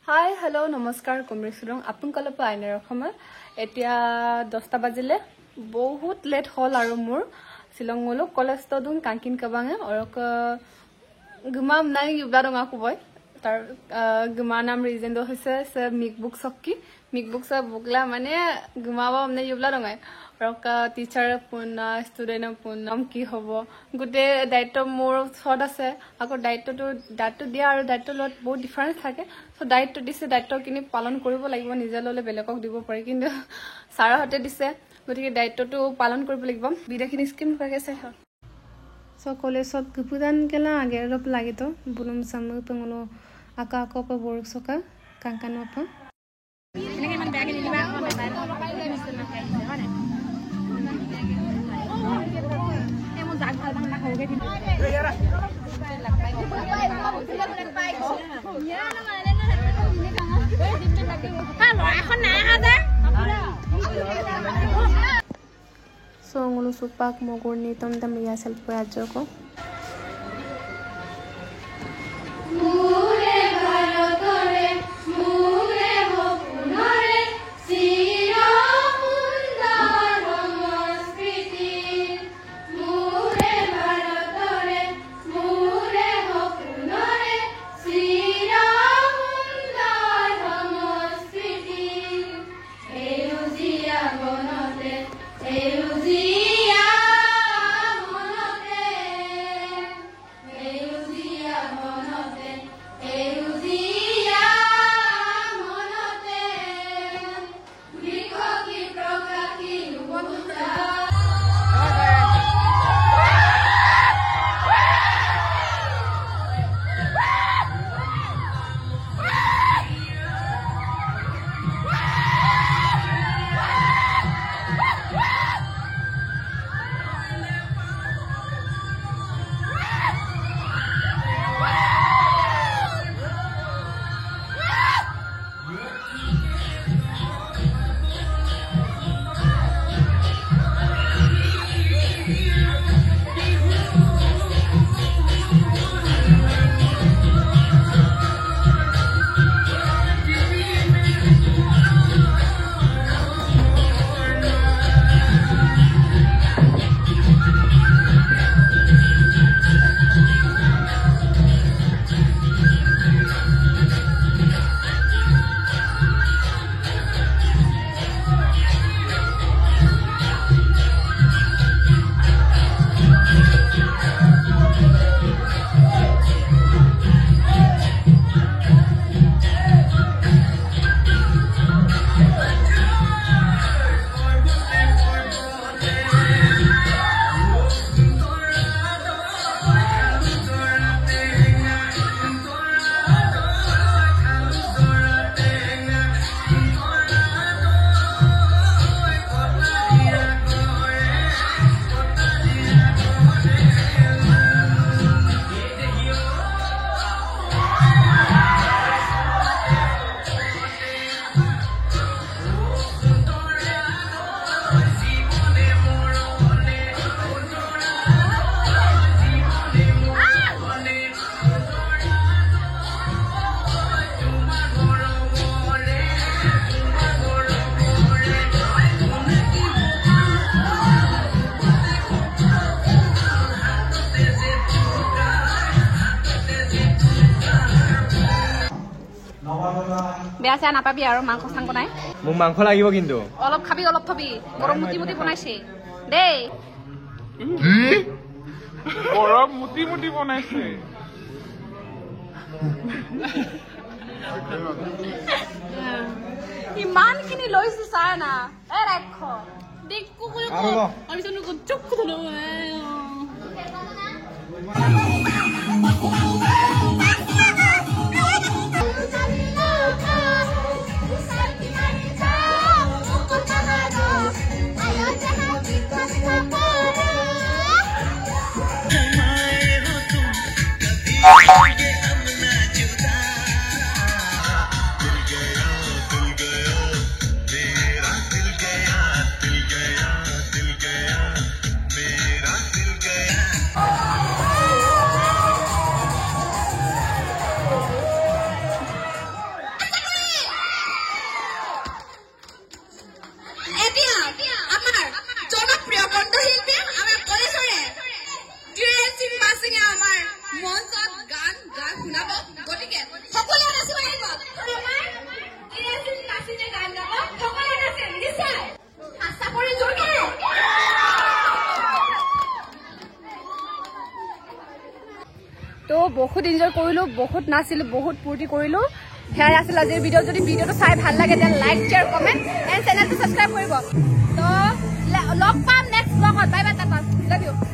hi hello' নমস্কাৰ কমৰি সুৰং আপোনালোকৰ পৰা আইনাৰ অসমত এতিয়া 10টা বাজিলে বহুত লেট হ'ল আৰু মোৰ শিলং গলো কলেজ তদুং কাংকিন কাবাঙে আৰু গুমাম নাই ইউলা ৰঙা কুবই তাৰ গুমা নাম ৰিজেন্ড হৈছে সে মিকবুক চকি মিকবুক সব বুকলা মানে গুমাবা মানে ইউলা ৰঙাই আৰু টিচাৰ পুনা ষ্টুডেন্ট পুনাম কি হ'ব গুটে দায়িত্ব মোৰ ওচৰত আছে আকৌ দায়িত্ব দিয়া আৰু দায়িত্ব লগত বহুত ডিফাৰেন্স থাকে সো দায়িত্ব দিছে দায়িত্বখিনি পালন কৰিব লাগিব নিজে ললে বেলেগক দিব পাৰি কিন্তু সাৰাহতে দিছে গতিকে দায়িত্বটো পালন কৰিব লাগিব বিদাখিনি স্কিম থাকে চাই সো কলেজত গুপুদান কেলা আগে ৰপ লাগিব বুলুম সামু পঙলো আকা আকা বৰক সকা কাংকানপা এনেকে মান ব্যাগ নিবা Songulu supak mogurni tomdam riasal purajoko বেয়া চেয়া নাপাবি আৰু মাংস চাংক নাই মোক মাংস লাগিব কিন্তু অলপ খাবি অলপ থবি গৰম মুটি মুটি বনাইছে দেই গৰম মুটি মুটি বনাইছে ইমানখিনি লৈছো চাই না এ ৰাখ দেখো আমি জানো চুপ ধলো মঞ্চত গান গাই শুনাব গতিকে সকলোৱে নাচিব লাগিব নাচিলে গান গাব সকলোৱে নাচে নিশ্চয় আশা কৰি জোৰকে তো বহুত এনজয় কৰিলো বহুত নাচিলো বহুত ফূৰ্তি কৰিলো সেয়াই আছিল আজিৰ ভিডিঅ যদি ভিডিঅটো চাই ভাল লাগে তেন লাইক শ্বেয়াৰ কমেণ্ট এণ্ড চেনেলটো ছাবস্ক্ৰাইব কৰিব তো লগ পাম নেক্সট ব্লগত bye bye tata love U